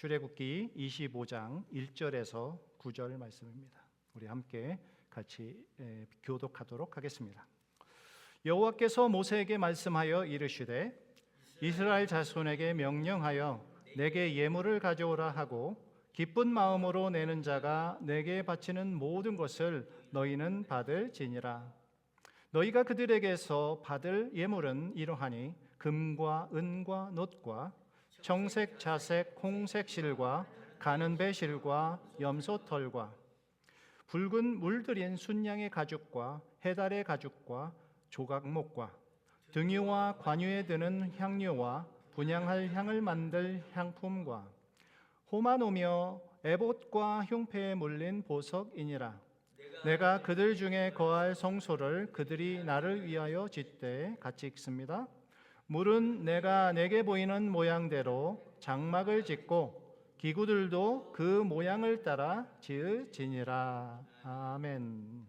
출애굽기 25장 1절에서 9절 말씀입니다. 우리 함께 같이 교독하도록 하겠습니다. 여호와께서 모세에게 말씀하여 이르시되 이스라엘 자손에게 명령하여 내게 예물을 가져오라 하고 기쁜 마음으로 내는 자가 내게 바치는 모든 것을 너희는 받을지니라. 너희가 그들에게서 받을 예물은 이러하니 금과 은과 놋과 청색, 자색, 홍색 실과 가는 배 실과 염소털과 붉은 물들인 순양의 가죽과 해달의 가죽과 조각목과 등유와 관유에 드는 향료와 분향할 향을 만들 향품과 호마노며 에봇과 흉패에 물린 보석이니라. 내가 그들 중에 거할 성소를 그들이 나를 위하여 짓되 같이 읽습니다. 물은 내가 내게 보이는 모양대로 장막을 짓고 기구들도 그 모양을 따라 지으지니라. 아멘.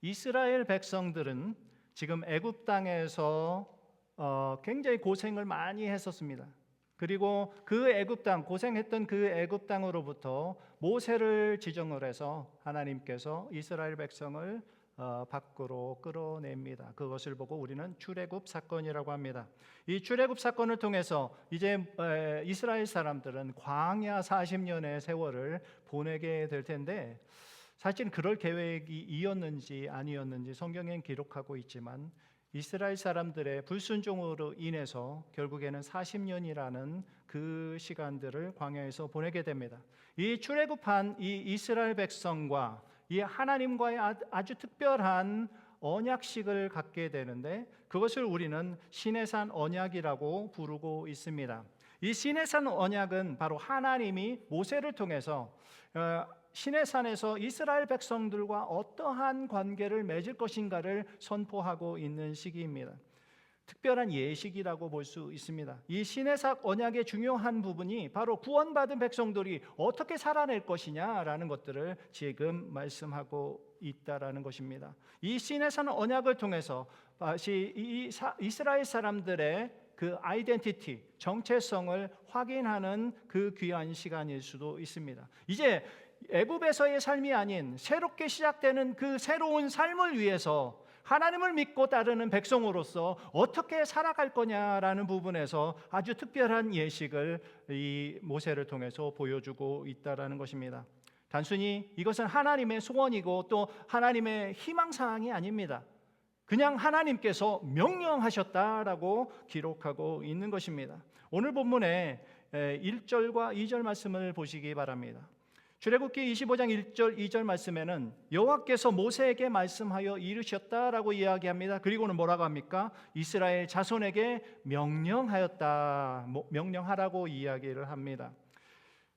이스라엘 백성들은 지금 애굽 땅에서 굉장히 고생을 많이 했었습니다. 그리고 그 애굽 땅, 고생했던 그 애굽 땅으로부터 모세를 지정을 해서 하나님께서 이스라엘 백성을 밖으로 끌어냅니다. 그것을 보고 우리는 출애굽 사건이라고 합니다. 이 출애굽 사건을 통해서 이제 이스라엘 사람들은 광야 40년의 세월을 보내게 될 텐데, 사실 그럴 계획이 이었는지 아니었는지 성경엔 기록하고 있지만 이스라엘 사람들의 불순종으로 인해서 결국에는 40년이라는 그 시간들을 광야에서 보내게 됩니다. 이 출애굽한 이 이스라엘 백성과 이 하나님과의 아주 특별한 언약식을 갖게 되는데, 그것을 우리는 시내산 언약이라고 부르고 있습니다. 이 시내산 언약은 바로 하나님이 모세를 통해서 시내산에서 이스라엘 백성들과 어떠한 관계를 맺을 것인가를 선포하고 있는 시기입니다. 특별한 예식이라고 볼 수 있습니다. 이 시내산 언약의 중요한 부분이 바로 구원받은 백성들이 어떻게 살아낼 것이냐라는 것들을 지금 말씀하고 있다라는 것입니다. 이 시내산 언약을 통해서 다시 이스라엘 사람들의 그 아이덴티티, 정체성을 확인하는 그 귀한 시간일 수도 있습니다. 이제 애굽에서의 삶이 아닌 새롭게 시작되는 그 새로운 삶을 위해서 하나님을 믿고 따르는 백성으로서 어떻게 살아갈 거냐라는 부분에서 아주 특별한 예식을 이 모세를 통해서 보여주고 있다라는 것입니다. 단순히 이것은 하나님의 소원이고 또 하나님의 희망사항이 아닙니다. 그냥 하나님께서 명령하셨다라고 기록하고 있는 것입니다. 오늘 본문의 1절과 2절 말씀을 보시기 바랍니다. 출애굽기 25장 1절 2절 말씀에는 여호와께서 모세에게 말씀하여 이르셨다라고 이야기합니다. 그리고는 뭐라고 합니까? 이스라엘 자손에게 명령하였다, 명령하라고 이야기를 합니다.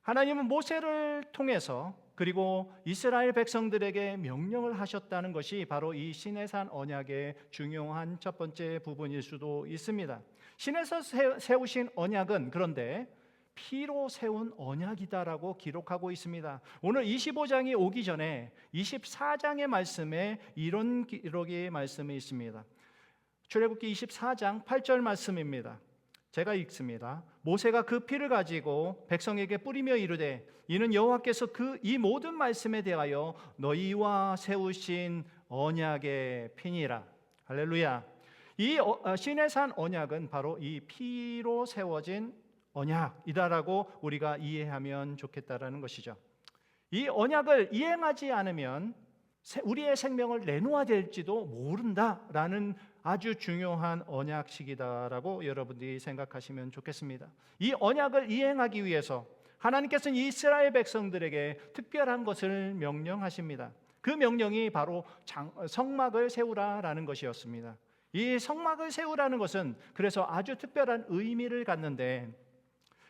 하나님은 모세를 통해서 그리고 이스라엘 백성들에게 명령을 하셨다는 것이 바로 이 시내산 언약의 중요한 첫 번째 부분일 수도 있습니다. 신에서 세우신 언약은 그런데 피로 세운 언약이다라고 기록하고 있습니다. 오늘 25장이 오기 전에 24장의 말씀에 이런 기록의 말씀이 있습니다. 출애굽기 24장 8절 말씀입니다. 제가 읽습니다. 모세가 그 피를 가지고 백성에게 뿌리며 이르되 이는 여호와께서 이 모든 말씀에 대하여 너희와 세우신 언약의 피니라. 할렐루야. 이 시내산 언약은 바로 이 피로 세워진 언약이다라고 우리가 이해하면 좋겠다라는 것이죠. 이 언약을 이행하지 않으면 우리의 생명을 내놓아야 될지도 모른다라는 아주 중요한 언약식이다라고 여러분들이 생각하시면 좋겠습니다. 이 언약을 이행하기 위해서 하나님께서는 이스라엘 백성들에게 특별한 것을 명령하십니다. 그 명령이 바로 성막을 세우라라는 것이었습니다. 이 성막을 세우라는 것은 그래서 아주 특별한 의미를 갖는데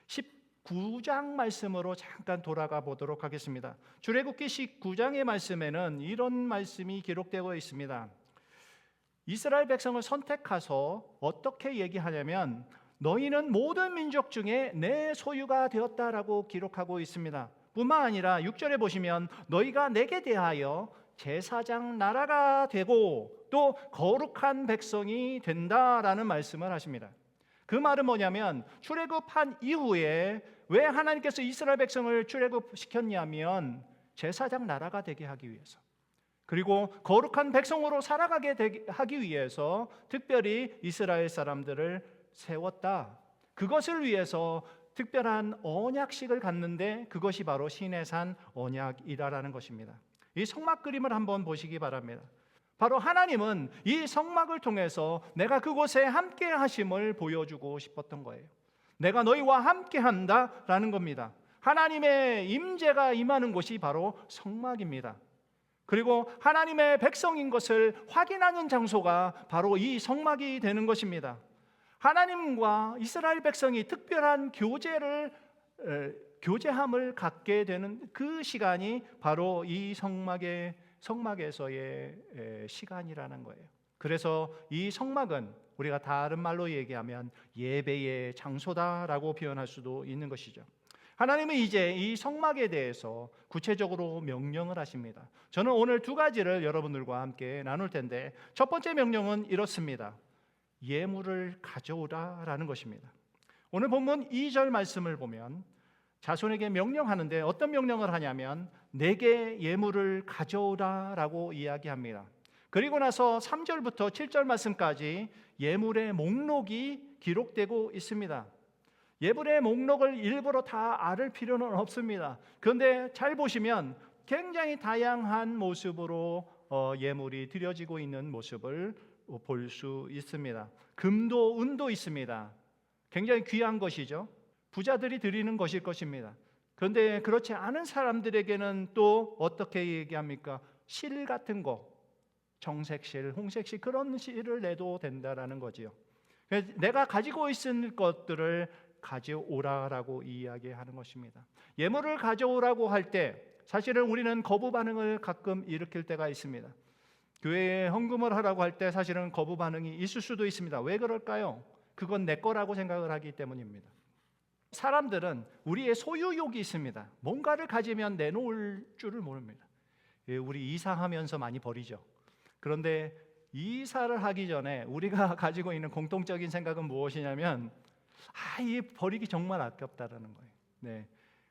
19장 말씀으로 잠깐 돌아가 보도록 하겠습니다. 출애굽기 19장의 말씀에는 이런 말씀이 기록되어 있습니다. 이스라엘 백성을 선택하서 어떻게 얘기하냐면 너희는 모든 민족 중에 내 소유가 되었다라고 기록하고 있습니다. 뿐만 아니라 6절에 보시면 너희가 내게 대하여 제사장 나라가 되고 또 거룩한 백성이 된다라는 말씀을 하십니다. 그 말은 뭐냐면 출애굽한 이후에 왜 하나님께서 이스라엘 백성을 출애굽시켰냐면 제사장 나라가 되게 하기 위해서, 그리고 거룩한 백성으로 살아가게 하기 위해서 특별히 이스라엘 사람들을 세웠다. 그것을 위해서 특별한 언약식을 갖는데 그것이 바로 시내산 언약이라는 것입니다. 이 성막 그림을 한번 보시기 바랍니다. 바로 하나님은 이 성막을 통해서 내가 그곳에 함께 하심을 보여주고 싶었던 거예요. 내가 너희와 함께 한다라는 겁니다. 하나님의 임재가 임하는 곳이 바로 성막입니다. 그리고 하나님의 백성인 것을 확인하는 장소가 바로 이 성막이 되는 것입니다. 하나님과 이스라엘 백성이 특별한 교제함을 갖게 되는 그 시간이 바로 이 성막에서의 시간이라는 거예요. 그래서 이 성막은 우리가 다른 말로 얘기하면 예배의 장소다라고 표현할 수도 있는 것이죠. 하나님은 이제 이 성막에 대해서 구체적으로 명령을 하십니다. 저는 오늘 두 가지를 여러분들과 함께 나눌 텐데, 첫 번째 명령은 이렇습니다. 예물을 가져오라라는 것입니다. 오늘 본문 2절 말씀을 보면 자손에게 명령하는데 어떤 명령을 하냐면 내게 예물을 가져오라라고 이야기합니다. 그리고 나서 3절부터 7절 말씀까지 예물의 목록이 기록되고 있습니다. 예물의 목록을 일부러 다 알을 필요는 없습니다. 그런데 잘 보시면 굉장히 다양한 모습으로 예물이 드려지고 있는 모습을 볼 수 있습니다. 금도 은도 있습니다. 굉장히 귀한 것이죠. 부자들이 드리는 것일 것입니다. 그런데 그렇지 않은 사람들에게는 또 어떻게 얘기합니까? 실 같은 거, 정색실, 홍색실, 그런 실을 내도 된다라는 거지요. 내가 가지고 있을 것들을 가져오라라고 이야기하는 것입니다. 예물을 가져오라고 할 때 사실은 우리는 거부 반응을 가끔 일으킬 때가 있습니다. 교회에 헌금을 하라고 할 때 사실은 거부 반응이 있을 수도 있습니다. 왜 그럴까요? 그건 내 거라고 생각을 하기 때문입니다. 사람들은 우리의 소유욕이 있습니다. 뭔가를 가지면 내놓을 줄을 모릅니다. 우리 이사하면서 많이 버리죠. 그런데 이사를 하기 전에 우리가 가지고 있는 공통적인 생각은 무엇이냐면 이 버리기 정말 아깝다라는 거예요. 네,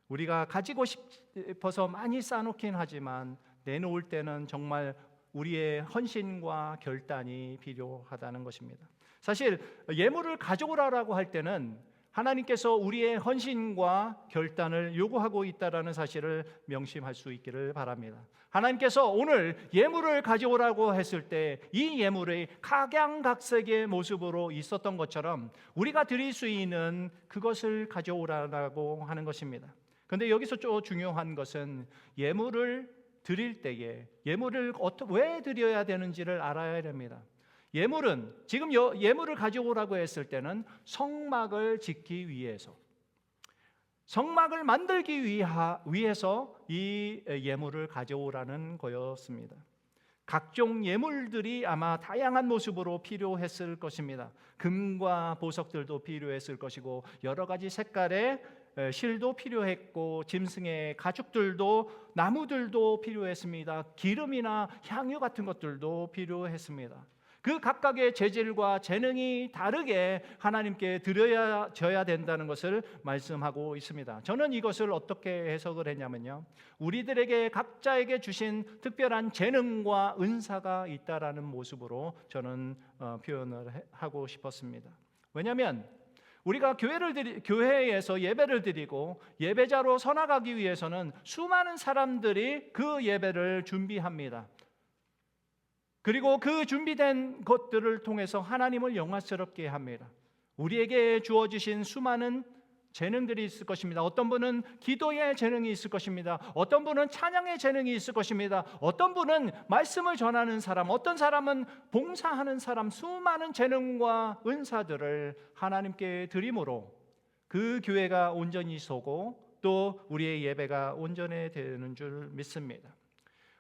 우리가 가지고 싶어서 많이 쌓아놓긴 하지만 내놓을 때는 정말 우리의 헌신과 결단이 필요하다는 것입니다. 사실 예물을 가져오라라고 할 때는 하나님께서 우리의 헌신과 결단을 요구하고 있다는 사실을 명심할 수 있기를 바랍니다. 하나님께서 오늘 예물을 가져오라고 했을 때 이 예물의 각양각색의 모습으로 있었던 것처럼 우리가 드릴 수 있는 그것을 가져오라고 하는 것입니다. 그런데 여기서 좀 중요한 것은 예물을 드릴 때에 예물을 왜 드려야 되는지를 알아야 됩니다. 예물은 지금 예물을 가져오라고 했을 때는 성막을 짓기 위해서, 성막을 만들기 위해서 이 예물을 가져오라는 거였습니다. 각종 예물들이 아마 다양한 모습으로 필요했을 것입니다. 금과 보석들도 필요했을 것이고 여러 가지 색깔의 실도 필요했고 짐승의 가죽들도, 나무들도 필요했습니다. 기름이나 향유 같은 것들도 필요했습니다. 그 각각의 재질과 재능이 다르게 하나님께 드려져야 된다는 것을 말씀하고 있습니다. 저는 이것을 어떻게 해석을 했냐면요, 우리들에게 각자에게 주신 특별한 재능과 은사가 있다라는 모습으로 저는 표현을 하고 싶었습니다. 왜냐하면 우리가 교회에서 예배를 드리고 예배자로 서나가기 위해서는 수많은 사람들이 그 예배를 준비합니다. 그리고 그 준비된 것들을 통해서 하나님을 영광스럽게 합니다. 우리에게 주어지신 수많은 재능들이 있을 것입니다. 어떤 분은 기도의 재능이 있을 것입니다. 어떤 분은 찬양의 재능이 있을 것입니다. 어떤 분은 말씀을 전하는 사람, 어떤 사람은 봉사하는 사람, 수많은 재능과 은사들을 하나님께 드림으로 그 교회가 온전히 서고 또 우리의 예배가 온전해지는 줄 믿습니다.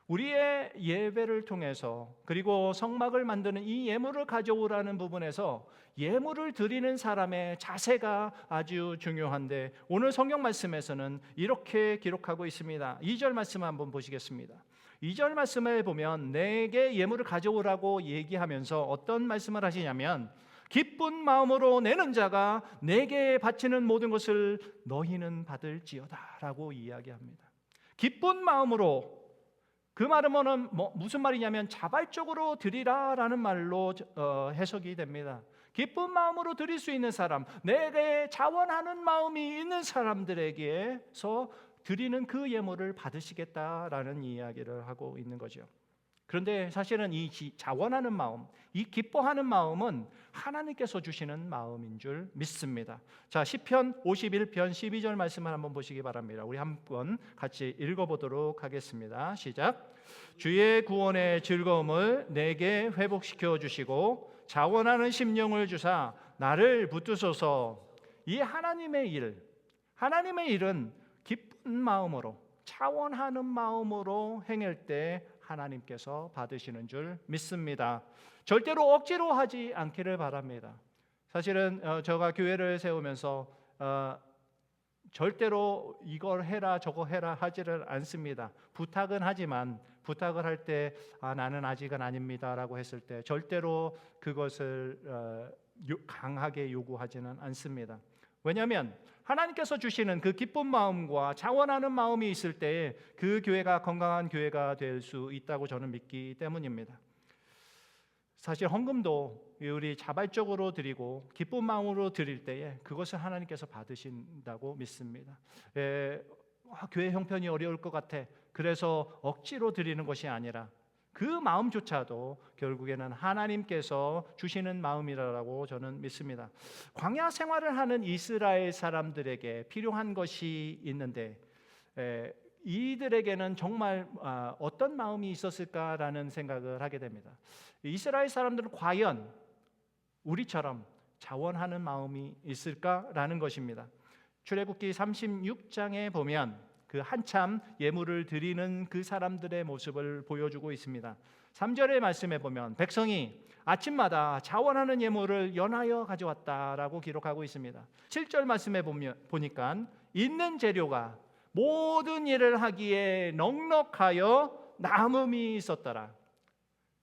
우리의 예배를 통해서 그리고 성막을 만드는 이 예물을 가져오라는 부분에서 예물을 드리는 사람의 자세가 아주 중요한데 오늘 성경 말씀에서는 이렇게 기록하고 있습니다. 2절 말씀 한번 보시겠습니다. 2절 말씀에 보면 내게 예물을 가져오라고 얘기하면서 어떤 말씀을 하시냐면 기쁜 마음으로 내는 자가 내게 바치는 모든 것을 너희는 받을지어다 라고 이야기합니다. 기쁜 마음으로, 그 말은 무슨 말이냐면 자발적으로 드리라라는 말로 해석이 됩니다. 기쁜 마음으로 드릴 수 있는 사람, 내게 자원하는 마음이 있는 사람들에게서 드리는 그 예물을 받으시겠다라는 이야기를 하고 있는 거죠. 그런데 사실은 이 자원하는 마음, 이 기뻐하는 마음은 하나님께서 주시는 마음인 줄 믿습니다. 자, 시편 51편 12절 말씀을 한번 보시기 바랍니다. 우리 한번 같이 읽어보도록 하겠습니다. 시작. 주의 구원의 즐거움을 내게 회복시켜 주시고 자원하는 심령을 주사 나를 붙드소서. 이 하나님의 일은 기쁜 마음으로, 자원하는 마음으로 행할 때 하나님께서 받으시는 줄 믿습니다. 절대로 억지로 하지 않기를 바랍니다. 사실은 제가 교회를 세우면서 절대로 이걸 해라 저거 해라 하지를 않습니다. 부탁은 하지만 부탁을 할 때 나는 아직은 아닙니다라고 했을 때 절대로 그것을 강하게 요구하지는 않습니다. 왜냐하면 하나님께서 주시는 그 기쁜 마음과 자원하는 마음이 있을 때에 그 교회가 건강한 교회가 될 수 있다고 저는 믿기 때문입니다. 사실 헌금도 우리 자발적으로 드리고 기쁜 마음으로 드릴 때에 그것을 하나님께서 받으신다고 믿습니다. 교회 형편이 어려울 것 같아, 그래서 억지로 드리는 것이 아니라 그 마음조차도 결국에는 하나님께서 주시는 마음이라고 저는 믿습니다. 광야 생활을 하는 이스라엘 사람들에게 필요한 것이 있는데 이들에게는 정말 어떤 마음이 있었을까라는 생각을 하게 됩니다. 이스라엘 사람들은 과연 우리처럼 자원하는 마음이 있을까라는 것입니다. 출애굽기 36장에 보면 그 한참 예물을 드리는 그 사람들의 모습을 보여주고 있습니다. 3절의 말씀에 보면 백성이 아침마다 자원하는 예물을 연하여 가져왔다라고 기록하고 있습니다. 7절 말씀에 보니까 있는 재료가 모든 일을 하기에 넉넉하여 남음이 있었더라.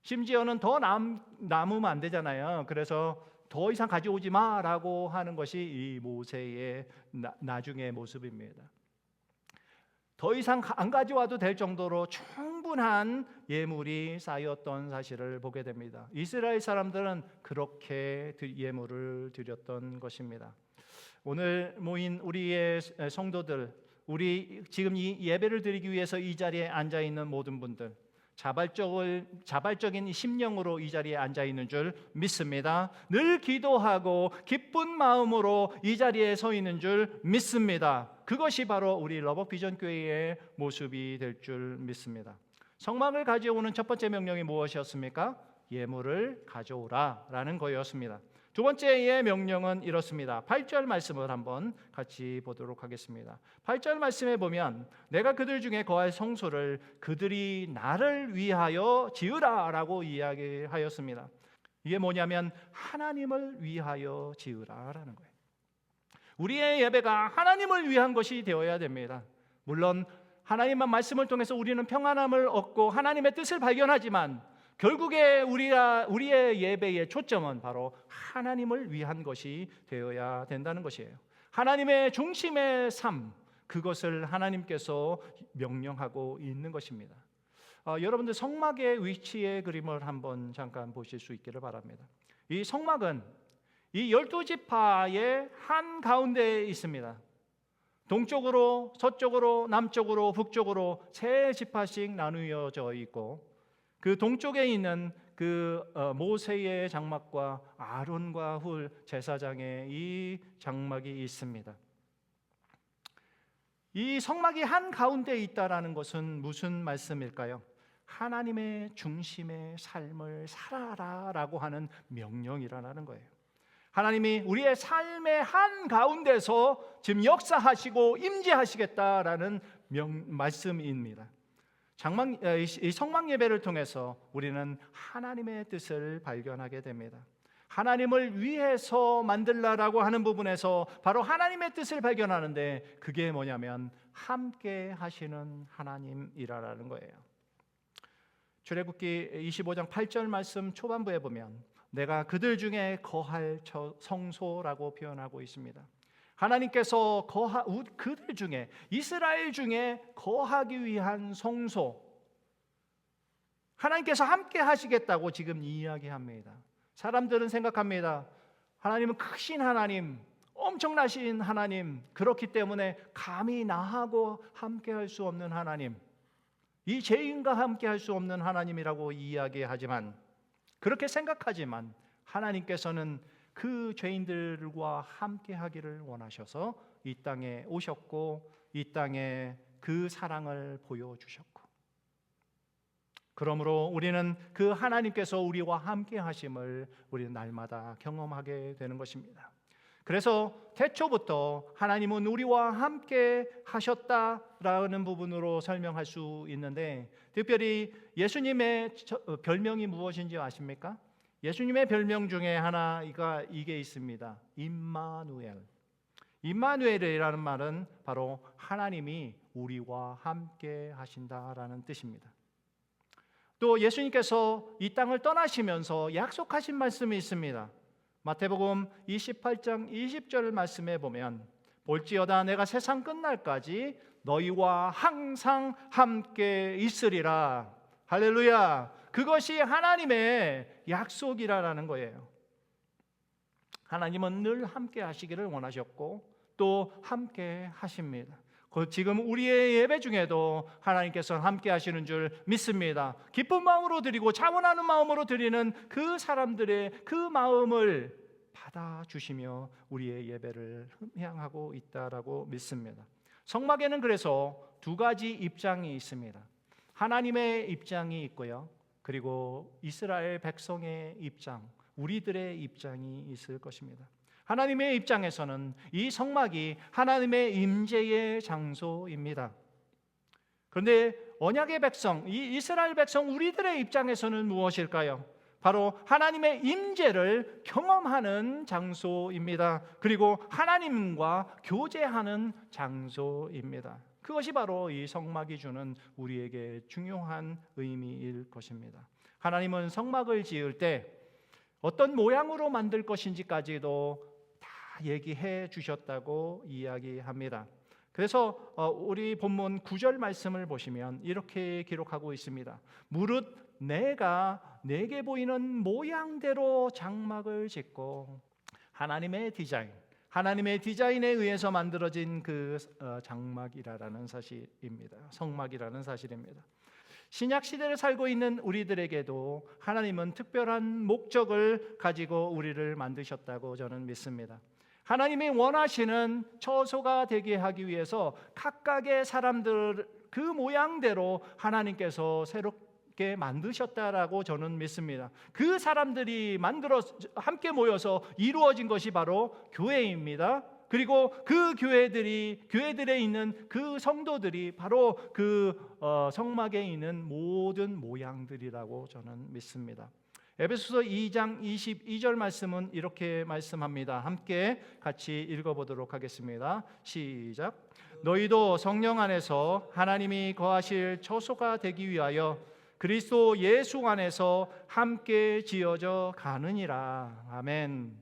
심지어는 더 남으면 안 되잖아요. 그래서 더 이상 가져오지 마라고 하는 것이 이 모세의 나중의 모습입니다. 더 이상 안 가져와도 될 정도로 충분한 예물이 쌓였던 사실을 보게 됩니다. 이스라엘 사람들은 그렇게 예물을 드렸던 것입니다. 오늘 모인 우리의 성도들, 우리 지금 이 예배를 드리기 위해서 이 자리에 앉아 있는 모든 분들, 자발적인 심령으로 이 자리에 앉아 있는 줄 믿습니다. 늘 기도하고 기쁜 마음으로 이 자리에 서 있는 줄 믿습니다. 그것이 바로 우리 러버비전 교회의 모습이 될 줄 믿습니다. 성막을 가져오는 첫 번째 명령이 무엇이었습니까? 예물을 가져오라라는 거였습니다. 두 번째의 명령은 이렇습니다. 8절 말씀을 한번 같이 보도록 하겠습니다. 8절 말씀에 보면 내가 그들 중에 거할 성소를 그들이 나를 위하여 지으라라고 이야기하였습니다. 이게 뭐냐면 하나님을 위하여 지으라라는 거예요. 우리의 예배가 하나님을 위한 것이 되어야 됩니다. 물론 하나님의 말씀을 통해서 우리는 평안함을 얻고 하나님의 뜻을 발견하지만 결국에 우리의 예배의 초점은 바로 하나님을 위한 것이 되어야 된다는 것이에요. 하나님의 중심의 삶, 그것을 하나님께서 명령하고 있는 것입니다. 여러분들 성막의 위치의 그림을 한번 잠깐 보실 수 있기를 바랍니다. 이 성막은 이 12지파의 한가운데에 있습니다. 동쪽으로, 서쪽으로, 남쪽으로, 북쪽으로 세 지파씩 나누어져 있고 그 동쪽에 있는 그 모세의 장막과 아론과 훌 제사장의 이 장막이 있습니다. 이 성막이 한가운데 있다라는 것은 무슨 말씀일까요? 하나님의 중심의 삶을 살아라라고 하는 명령이라는 거예요. 하나님이 우리의 삶의 한가운데서 지금 역사하시고 임재하시겠다라는 말씀입니다. 이 성막 예배를 통해서 우리는 하나님의 뜻을 발견하게 됩니다. 하나님을 위해서 만들라라고 하는 부분에서 바로 하나님의 뜻을 발견하는데 그게 뭐냐면 함께 하시는 하나님이라는 거예요. 출애굽기 25장 8절 말씀 초반부에 보면 내가 그들 중에 거할 성소라고 표현하고 있습니다. 하나님께서 그들 중에, 이스라엘 중에 거하기 위한 성소, 하나님께서 함께 하시겠다고 지금 이야기합니다. 사람들은 생각합니다. 하나님은 크신 하나님, 엄청나신 하나님, 그렇기 때문에 감히 나하고 함께 할 수 없는 하나님, 이 죄인과 함께 할 수 없는 하나님이라고 이야기하지만, 그렇게 생각하지만 하나님께서는 그 죄인들과 함께 하기를 원하셔서 이 땅에 오셨고, 이 땅에 그 사랑을 보여주셨고, 그러므로 우리는 그 하나님께서 우리와 함께 하심을 우리는 날마다 경험하게 되는 것입니다. 그래서 태초부터 하나님은 우리와 함께 하셨다라는 부분으로 설명할 수 있는데, 특별히 예수님의 별명이 무엇인지 아십니까? 예수님의 별명 중에 하나가 이게 있습니다. 임마누엘. 임마누엘이라는 말은 바로 하나님이 우리와 함께 하신다라는 뜻입니다. 또 예수님께서 이 땅을 떠나시면서 약속하신 말씀이 있습니다. 마태복음 28장 20절 말씀에 보면, 볼지어다 내가 세상 끝날까지 너희와 항상 함께 있으리라. 할렐루야. 그것이 하나님의 약속이라는 거예요. 하나님은 늘 함께 하시기를 원하셨고 또 함께 하십니다. 지금 우리의 예배 중에도 하나님께서 함께 하시는 줄 믿습니다. 기쁜 마음으로 드리고 자원하는 마음으로 드리는 그 사람들의 그 마음을 받아주시며 우리의 예배를 흠향하고 있다라고 믿습니다. 성막에는 그래서 두 가지 입장이 있습니다. 하나님의 입장이 있고요, 그리고 이스라엘 백성의 입장, 우리들의 입장이 있을 것입니다. 하나님의 입장에서는 이 성막이 하나님의 임재의 장소입니다. 그런데 언약의 백성, 이 이스라엘 백성 우리들의 입장에서는 무엇일까요? 바로 하나님의 임재를 경험하는 장소입니다. 그리고 하나님과 교제하는 장소입니다. 그것이 바로 이 성막이 주는 우리에게 중요한 의미일 것입니다. 하나님은 성막을 지을 때 어떤 모양으로 만들 것인지까지도 얘기해 주셨다고 이야기합니다. 그래서 우리 본문 9절 말씀을 보시면 이렇게 기록하고 있습니다. 무릇 내가 내게 보이는 모양대로 장막을 짓고, 하나님의 디자인에 의해서 만들어진 그 장막이라는 사실입니다. 성막이라는 사실입니다. 신약 시대를 살고 있는 우리들에게도 하나님은 특별한 목적을 가지고 우리를 만드셨다고 저는 믿습니다. 하나님이 원하시는 처소가 되게 하기 위해서 각각의 사람들 그 모양대로 하나님께서 새롭게 만드셨다라고 저는 믿습니다. 그 사람들이 함께 모여서 이루어진 것이 바로 교회입니다. 그리고 그 교회들에 있는 그 성도들이 바로 그 성막에 있는 모든 모양들이라고 저는 믿습니다. 에베소서 2장 22절 말씀은 이렇게 말씀합니다. 함께 같이 읽어보도록 하겠습니다. 시작. 너희도 성령 안에서 하나님이 거하실 처소가 되기 위하여 그리스도 예수 안에서 함께 지어져 가느니라. 아멘.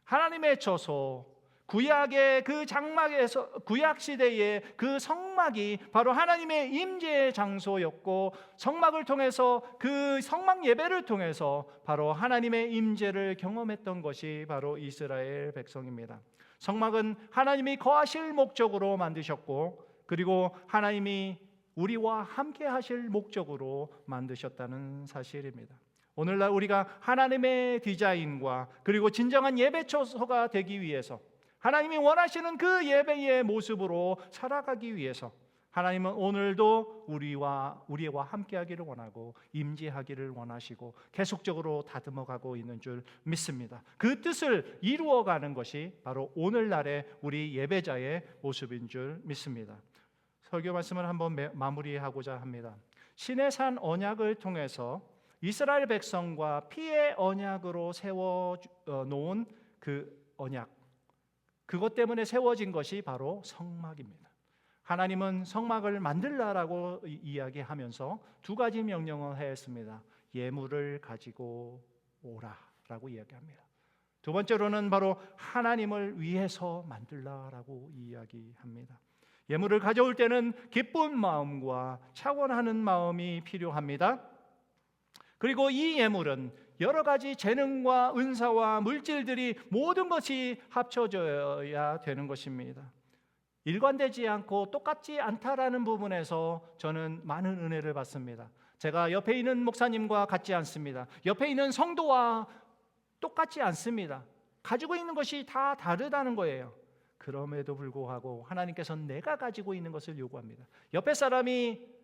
하나님의 처소, 구약의 그 장막에서, 구약 시대의 그 성막이 바로 하나님의 임재의 장소였고, 성막을 통해서, 그 성막 예배를 통해서 바로 하나님의 임재를 경험했던 것이 바로 이스라엘 백성입니다. 성막은 하나님이 거하실 목적으로 만드셨고, 그리고 하나님이 우리와 함께 하실 목적으로 만드셨다는 사실입니다. 오늘날 우리가 하나님의 디자인과 그리고 진정한 예배 처소가 되기 위해서, 하나님이 원하시는 그 예배의 모습으로 살아가기 위해서 하나님은 오늘도 우리와 함께하기를 원하고 임재하기를 원하시고 계속적으로 다듬어가고 있는 줄 믿습니다. 그 뜻을 이루어가는 것이 바로 오늘날의 우리 예배자의 모습인 줄 믿습니다. 설교 말씀을 한번 마무리하고자 합니다. 신의 산 언약을 통해서 이스라엘 백성과 피의 언약으로 세워 놓은 그 언약, 그것 때문에 세워진 것이 바로 성막입니다. 하나님은 성막을 만들라라고 이야기하면서 두 가지 명령을 했습니다. 예물을 가지고 오라. 만들라라고 이야기합니다. 두 번째로는 바로 하나님을 위해서 만들라라고 이야기합니다. 예물을 가져올 때는 기쁜 마음과 차원하는 마음이 필요합니다. 그리고 이 예물은 여러 가지 재능과 은사와 물질들이 모든 것이 합쳐져야 되는 것입니다. 일관되지 않고 똑같지 않다라는 부분에서 저는 많은 은혜를 받습니다. 제가 옆에 있는 목사님과 같지 않습니다. 옆에 있는 성도와 똑같지 않습니다. 가지고 있는 것이 다 다르다는 거예요. 그럼에도 불구하고 하나님께서는 내가 가지고 있는 것을 요구합니다. 옆에 사람이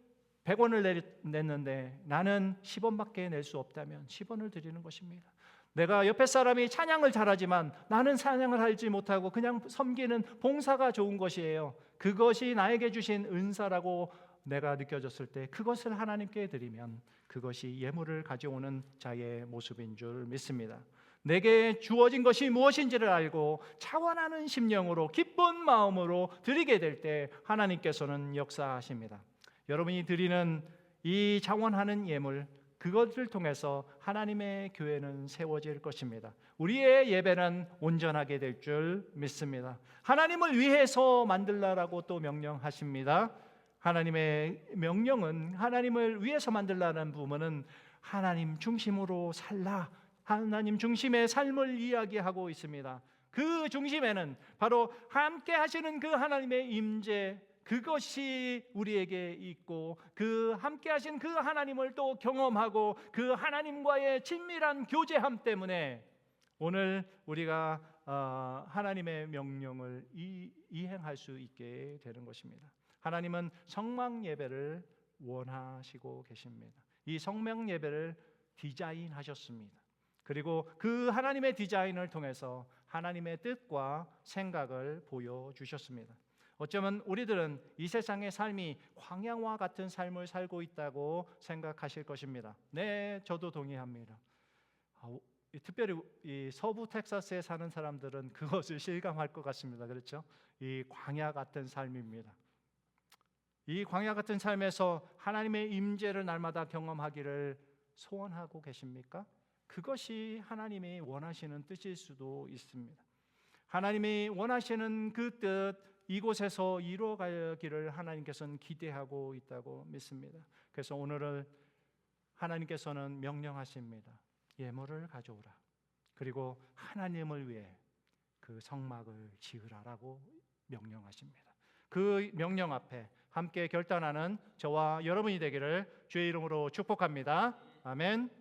100원을 냈는데 나는 10원밖에 낼 수 없다면 10원을 드리는 것입니다. 내가 옆에 사람이 찬양을 잘하지만 나는 찬양을 하지 못하고 그냥 섬기는 봉사가 좋은 것이에요. 그것이 나에게 주신 은사라고 내가 느껴졌을 때 그것을 하나님께 드리면 그것이 예물을 가져오는 자의 모습인 줄 믿습니다. 내게 주어진 것이 무엇인지를 알고 차원하는 심령으로 기쁜 마음으로 드리게 될 때 하나님께서는 역사하십니다. 여러분이 드리는 이 차원하는 예물, 그것을 통해서 하나님의 교회는 세워질 것입니다. 우리의 예배는 온전하게 될 줄 믿습니다. 하나님을 위해서 만들라라고 또 명령하십니다. 하나님의 명령은 하나님을 위해서 만들라는 부분은 하나님 중심으로 살라, 하나님 중심의 삶을 이야기하고 있습니다. 그 중심에는 바로 함께 하시는 그 하나님의 임재, 그것이 우리에게 있고 그 함께 하신 그 하나님을 또 경험하고 그 하나님과의 친밀한 교제함 때문에 오늘 우리가 하나님의 명령을 이행할 수 있게 되는 것입니다. 하나님은 성막 예배를 원하시고 계십니다. 이 성막 예배를 디자인하셨습니다. 그리고 그 하나님의 디자인을 통해서 하나님의 뜻과 생각을 보여주셨습니다. 어쩌면 우리들은 이 세상의 삶이 광야와 같은 삶을 살고 있다고 생각하실 것입니다. 네, 저도 동의합니다. 특별히 이 서부 텍사스에 사는 사람들은 그것을 실감할 것 같습니다. 그렇죠? 이 광야 같은 삶입니다. 이 광야 같은 삶에서 하나님의 임재를 날마다 경험하기를 소원하고 계십니까? 그것이 하나님이 원하시는 뜻일 수도 있습니다. 하나님이 원하시는 그 뜻, 이곳에서 이루어가기를 하나님께서는 기대하고 있다고 믿습니다. 그래서 오늘은 하나님께서는 명령하십니다. 예물을 가져오라. 그리고 하나님을 위해 그 성막을 지으라라고 명령하십니다. 그 명령 앞에 함께 결단하는 저와 여러분이 되기를 주의 이름으로 축복합니다. 아멘.